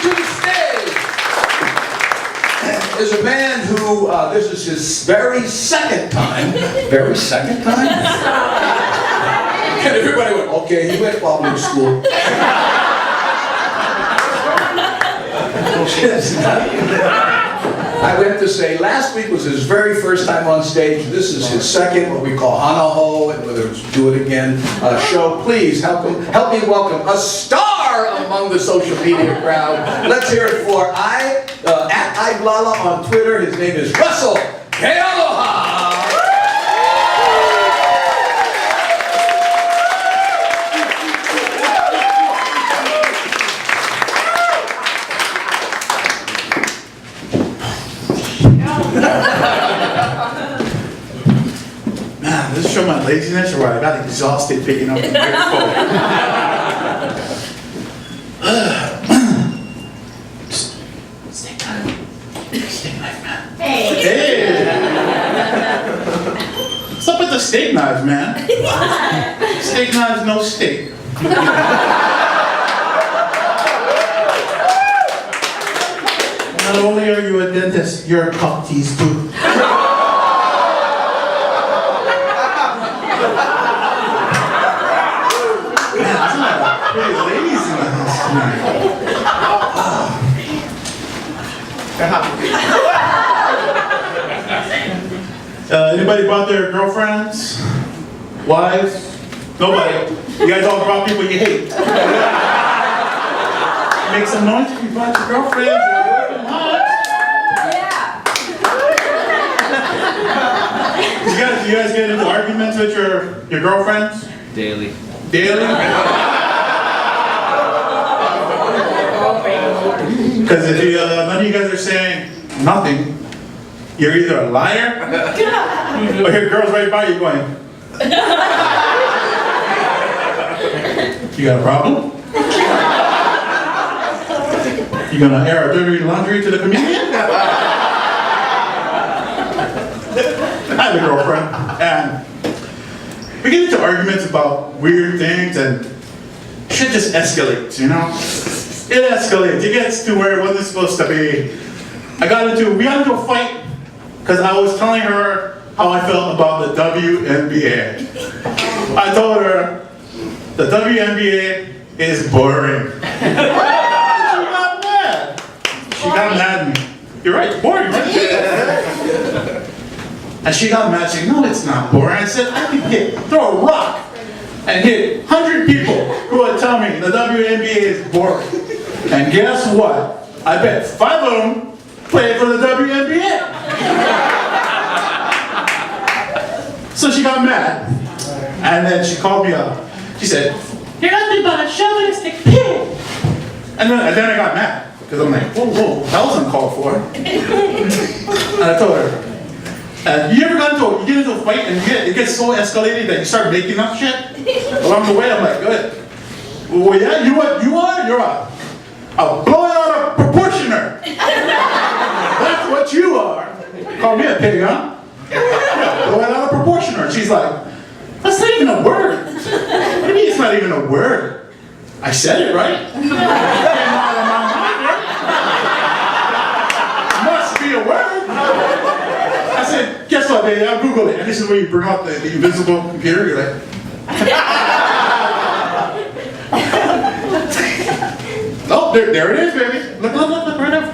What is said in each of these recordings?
to the stage is a man who, this is his very second time. Very second time? And everybody went, okay, he went public school. I went to say last week was his very first time on stage. This is his second, what we call Hanaho, and whether it's Do It Again show. Please help me welcome a star among the social media crowd. Let's hear it for at iBlala on Twitter. His name is Russell Kealoha. Man, this show my laziness or what? I got exhausted picking up the microphone. Steak knife, man. Hey! What's up with the steak knives, man? Steak knives, no steak. Not only are you a dentist, you're a cock tease too. Anybody brought their girlfriends? Wives? Nobody. You guys all brought people you hate. Make some noise if you brought your girlfriends or your wives. Yeah. You guys get into arguments with your girlfriends? Daily. Daily? Because if none of you guys are saying nothing, you're either a liar or your girl's right by you going, you got a problem? You gonna air our dirty laundry to the comedian? I have a girlfriend, and we get into arguments about weird things, and shit just escalates, you know? It escalates. It gets to where it wasn't supposed to be. We got into a fight because I was telling her how I felt about the WNBA. I told her the WNBA is boring. She got mad. She got mad at me. You're right, it's boring, right? And she got mad. She said, no, it's not boring. I said, I can throw a rock and hit 100 people who would tell me the WNBA is boring. And guess what? I bet 5 of them play for the WNBA. So she got mad. And then she called me up. She said, you're nothing but a chauvinistic pig. And then I got mad. Because I'm like, whoa, that was uncalled for. And I told her, you ever you get into a fight and it gets so escalated that you start making up shit? Along the way, I'm like, good. Well, yeah, you what you are? You're a blown out of proportioner. That's what you are. Call me a pig, huh? Yeah, blown out of proportioner. She's like, that's not even a word. What do you mean it's not even a word? I said it right. Must be a word. I said, guess what, baby? I'll Google it. And this is where you bring out the invisible computer. You're like, oh, there it is, baby. Look, right up.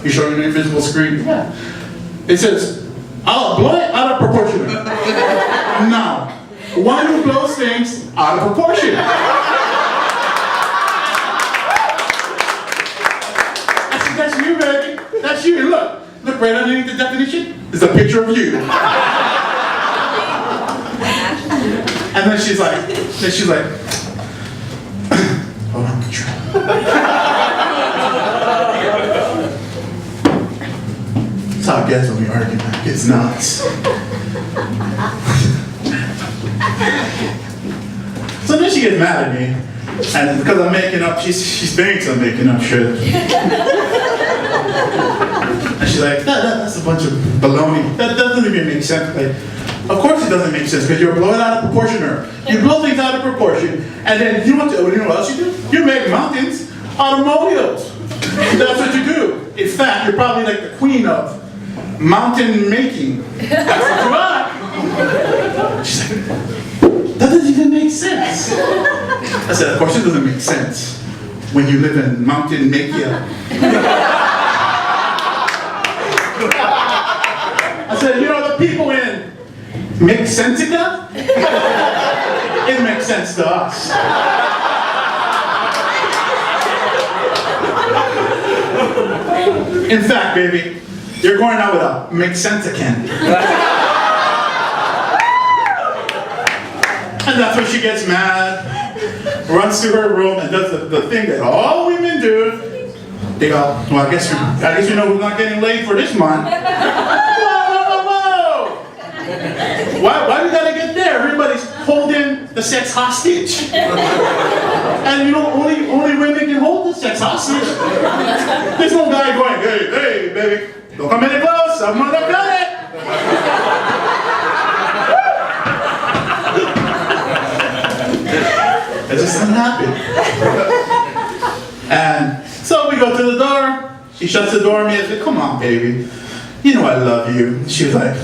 You showing an invisible screen? Yeah. It says, I'll blow it out of proportion. Now, one who blows things out of proportion. I said, that's you, baby. That's you. Look right underneath the definition. It's a picture of you. And then she's like, hold on, control. That's how it gets when we argue, man. It gets nuts. So then she gets mad at me, and because I'm making up, she thinks I'm making up shit. And she's like, that's a bunch of baloney. That doesn't even make sense. Like, of course it doesn't make sense, because you're blowing out of proportion. You blow things out of proportion, and then you know what else you do? You make mountains out of molehills. That's what you do. In fact, you're probably like the queen of mountain making. That's what you are. She's like, that doesn't even make sense. I said, of course it doesn't make sense when you live in mountain Makia. I said, you know the people in Mexentica? It makes sense to us. In fact, baby, you're going out with a Mexentican. And that's when she gets mad, runs to her room, and does the thing that all women do. They go, well, I guess you know we're not getting laid for this month. Whoa! Why we gotta get there? Everybody's holding the sex hostage. And you know, only women can hold the sex hostage. There's no guy going, hey, baby, don't come any close, I'm gonna cut it. It just doesn't happen. And so we go to the door. She shuts the door on me and says, come on, baby. You know I love you. She was like,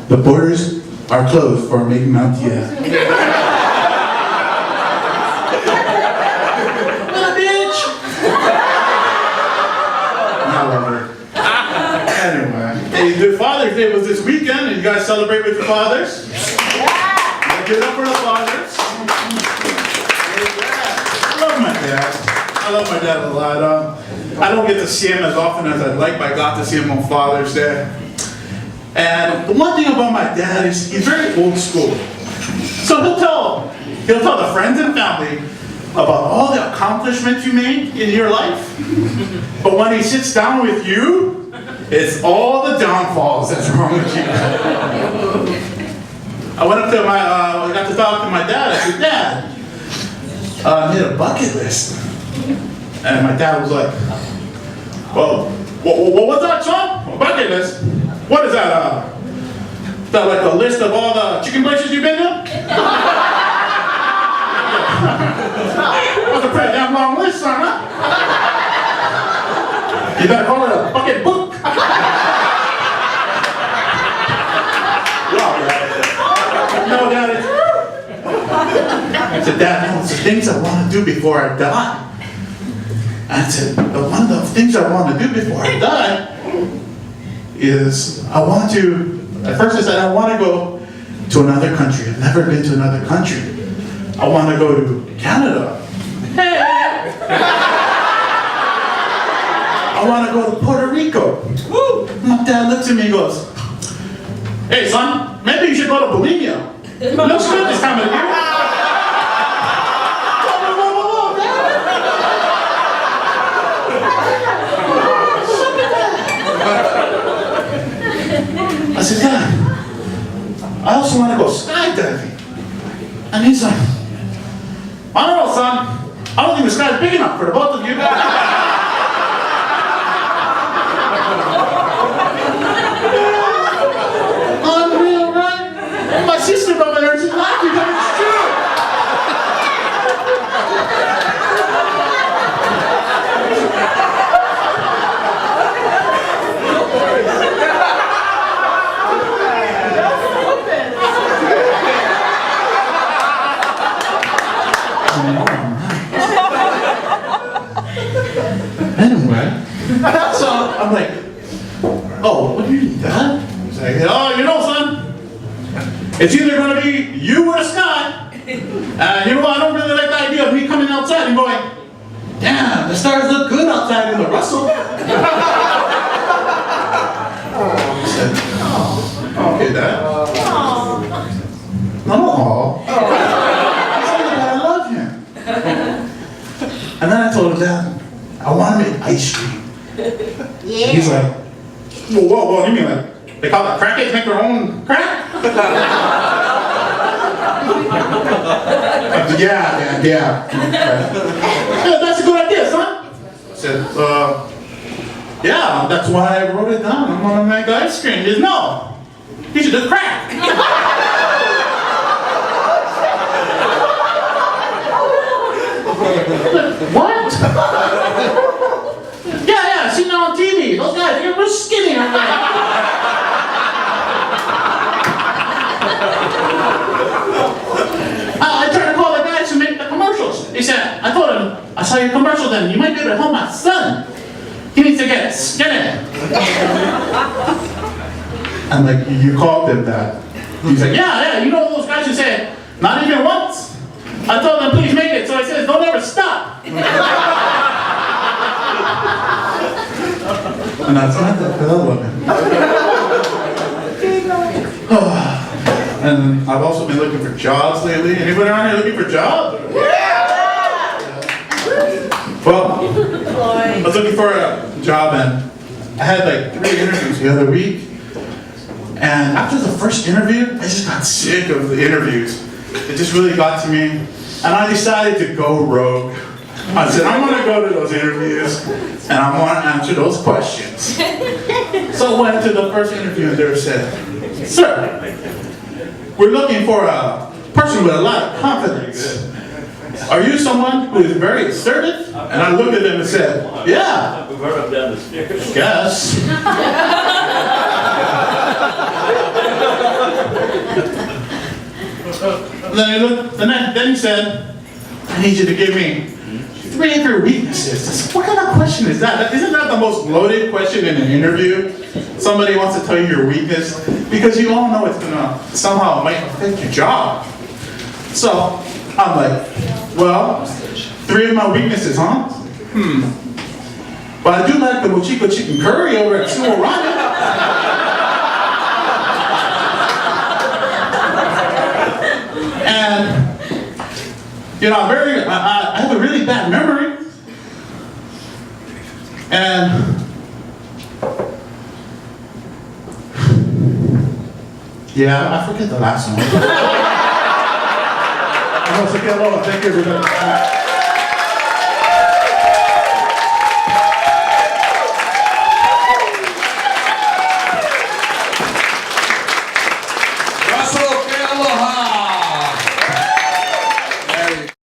the borders are closed for making Mountia. What a bitch! I love her. Anyway, hey, the Father's Day was this weekend, and you guys celebrate with your fathers? Yeah. Give it up for the fathers. I love my dad a lot. I don't get to see him as often as I'd like, but I got to see him on Father's Day. And the one thing about my dad is he's very old school. So he'll tell the friends and family about all the accomplishments you made in your life. But when he sits down with you, it's all the downfalls that's wrong with you. I went up to I got to talk to my dad. I said, Dad, I made a bucket list. And my dad was like, well, what's that, son? A bucket list? What is that? Is that like a list of all the chicken places you've been to? That's a pretty damn long list, son, huh? You better call it a bucket book. No, Dad, I said, Dad, no, it's the things I want to do before I die. I said, one of the things I want to do before I die is at first I said, I want to go to another country. I've never been to another country. I want to go to Canada. Hey! I want to go to Puerto Rico. Woo! My dad looks at me and goes, hey son, maybe you should go to Bolivia. Looks good this time of the year. I said, Dad, I also want to go skydiving. And he's like, I don't know, son. I don't think the sky's big enough for the both of you. Unreal, right? My sister over there, she's laughing, but it's true. Anyway, so I'm like, oh, what do you need, Dad? He's like, oh, you know, son, it's either going to be you or the sky. And you know, I don't really like the idea of me coming outside and going, damn, the stars look good outside in the Russell. I said, oh, okay, Dad. No. I said, I love him. And then I told him, Dad, I want to make ice cream. Yeah. He's like, whoa, you mean like, they call it crackheads make their own crack? Yeah, Dad, yeah. That's a good idea, son. I said, yeah, that's why I wrote it down. I'm gonna make ice cream. He said, no, you should do crack. What? him, I saw your commercial then. You might be able to help my son. He needs to get a Skit. I'm like, you called him that? He's like, yeah, you know those guys who say, not even once. I told them, please make it. So he says, don't ever stop. And that's not the other woman. And I've also been looking for jobs lately. Anybody around here looking for jobs? Well, I was looking for a job and I had like 3 interviews the other week. And after the first interview, I just got sick of the interviews. It just really got to me. And I decided to go rogue. I said, I'm gonna go to those interviews and I want to answer those questions. So I went to the first interview and they said, sir, we're looking for a person with a lot of confidence. Are you someone who is very assertive? And I looked at them and said, yeah, guess. Then he said, I need you to give me 3 of your weaknesses. I said, what kind of question is that? Isn't that the most loaded question in an interview? Somebody wants to tell you your weakness because you all know it's gonna somehow might affect your job. So I'm like, well, 3 of my weaknesses, huh? But I do like the Mochico chicken curry over at Sumo Ramen. And you know, I have a really bad memory. And yeah, I forget the last one. Kealoha, thank you everybody.